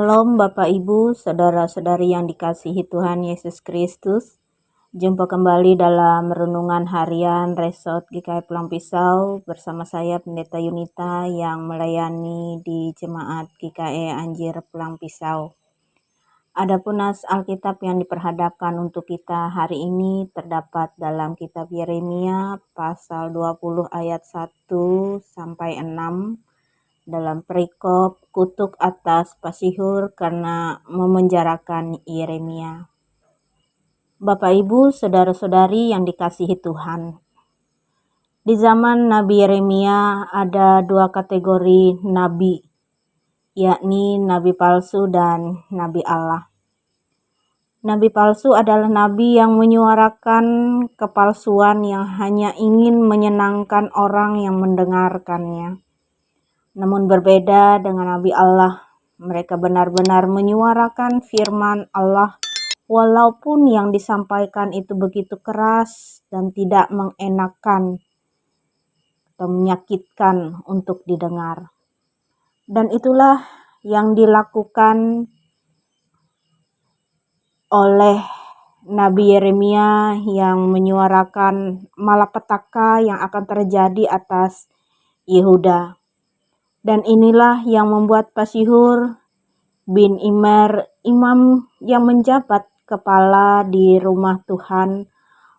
Shalom Bapak Ibu, saudara-saudari yang dikasihi Tuhan Yesus Kristus. Jumpa kembali dalam renungan harian Resort GKI Pulang Pisau bersama saya Pendeta Yunita yang melayani di Jemaat GKI Anjir Pulang Pisau. Adapun nas Alkitab yang diperhadapkan untuk kita hari ini terdapat dalam kitab Yeremia pasal 20 ayat 1 sampai 6. Dalam perikop kutuk atas Pasihur karena memenjarakan Yeremia. Bapak Ibu, saudara-saudari yang dikasihi Tuhan. Di zaman Nabi Yeremia ada dua kategori nabi, yakni nabi palsu dan nabi Allah. Nabi palsu adalah nabi yang menyuarakan kepalsuan yang hanya ingin menyenangkan orang yang mendengarkannya. Namun berbeda dengan Nabi Allah, mereka benar-benar menyuarakan firman Allah walaupun yang disampaikan itu begitu keras dan tidak mengenakan atau menyakitkan untuk didengar. Dan itulah yang dilakukan oleh Nabi Yeremia yang menyuarakan malapetaka yang akan terjadi atas Yehuda. Dan inilah yang membuat Pasihur bin Immer, imam yang menjabat kepala di rumah Tuhan,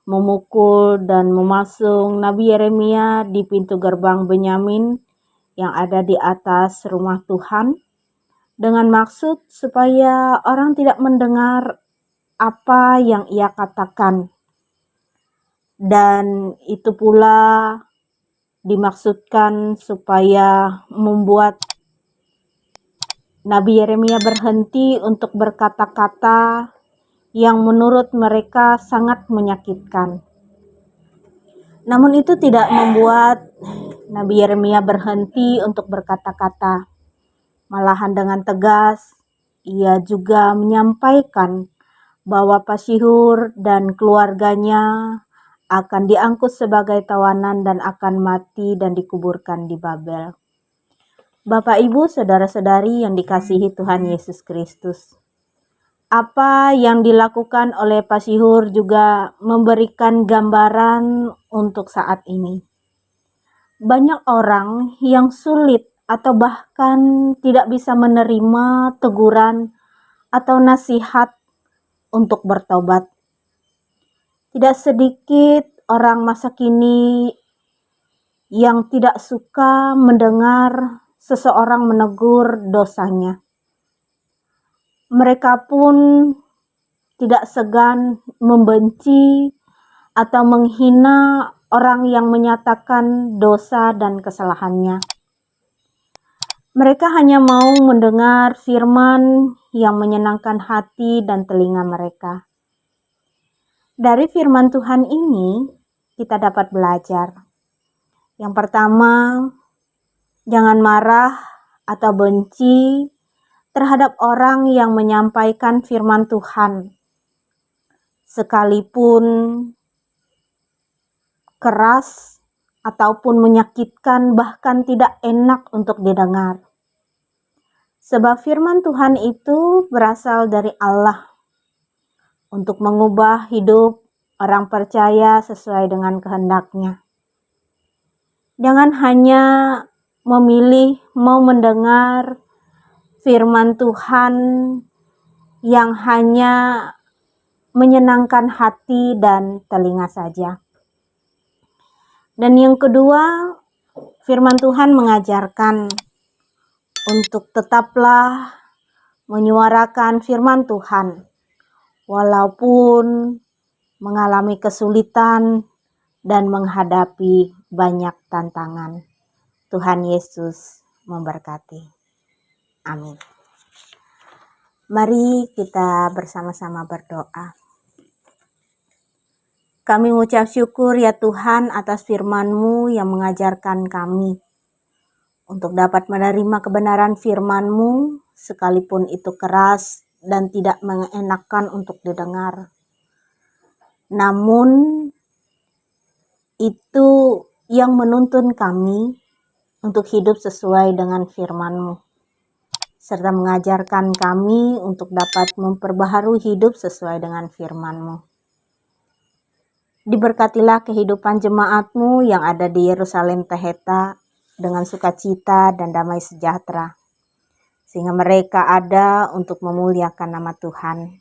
memukul dan memasung Nabi Yeremia di pintu gerbang Benyamin yang ada di atas rumah Tuhan, dengan maksud supaya orang tidak mendengar apa yang ia katakan. Dan itu pula dimaksudkan supaya membuat Nabi Yeremia berhenti untuk berkata-kata yang menurut mereka sangat menyakitkan. Namun itu tidak membuat Nabi Yeremia berhenti untuk berkata-kata. Malahan dengan tegas, ia juga menyampaikan bahwa Pasihur dan keluarganya akan diangkut sebagai tawanan dan akan mati dan dikuburkan di Babel. Bapak, Ibu, saudara-saudari yang dikasihi Tuhan Yesus Kristus. Apa yang dilakukan oleh Pasihur juga memberikan gambaran untuk saat ini. Banyak orang yang sulit atau bahkan tidak bisa menerima teguran atau nasihat untuk bertobat. Tidak sedikit orang masa kini yang tidak suka mendengar seseorang menegur dosanya. Mereka pun tidak segan membenci atau menghina orang yang menyatakan dosa dan kesalahannya. Mereka hanya mau mendengar firman yang menyenangkan hati dan telinga mereka. Dari firman Tuhan ini, kita dapat belajar. Yang pertama, jangan marah atau benci terhadap orang yang menyampaikan firman Tuhan, sekalipun keras ataupun menyakitkan, bahkan tidak enak untuk didengar. Sebab firman Tuhan itu berasal dari Allah untuk mengubah hidup orang percaya sesuai dengan kehendak-Nya. Jangan hanya memilih mau mendengar firman Tuhan yang hanya menyenangkan hati dan telinga saja. Dan yang kedua, firman Tuhan mengajarkan untuk tetaplah menyuarakan firman Tuhan walaupun mengalami kesulitan dan menghadapi banyak tantangan. Tuhan Yesus memberkati. Amin. Mari kita bersama-sama berdoa. Kami mengucap syukur ya Tuhan atas firman-Mu yang mengajarkan kami untuk dapat menerima kebenaran firman-Mu sekalipun itu keras dan tidak mengenakan untuk didengar. Namun itu yang menuntun kami untuk hidup sesuai dengan firman-Mu. serta mengajarkan kami untuk dapat memperbaharui hidup sesuai dengan firman-Mu. Diberkatilah kehidupan jemaat-Mu yang ada di Yerusalem Taheta dengan sukacita dan damai sejahtera, sehingga mereka ada untuk memuliakan nama Tuhan.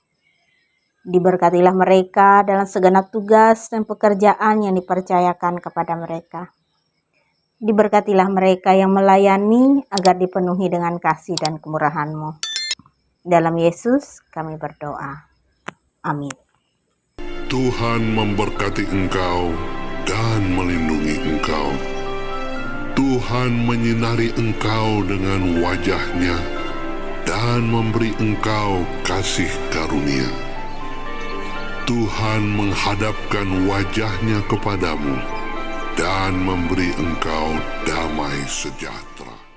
Diberkatilah mereka dalam segenap tugas dan pekerjaan yang dipercayakan kepada mereka. Diberkatilah mereka yang melayani agar dipenuhi dengan kasih dan kemurahan-Mu. Dalam Yesus kami berdoa. Amin. Tuhan memberkati engkau dan melindungi engkau. Tuhan menyinari engkau dengan wajah-Nya dan memberi engkau kasih karunia. Tuhan menghadapkan wajah-Nya kepadamu dan memberi engkau damai sejahtera.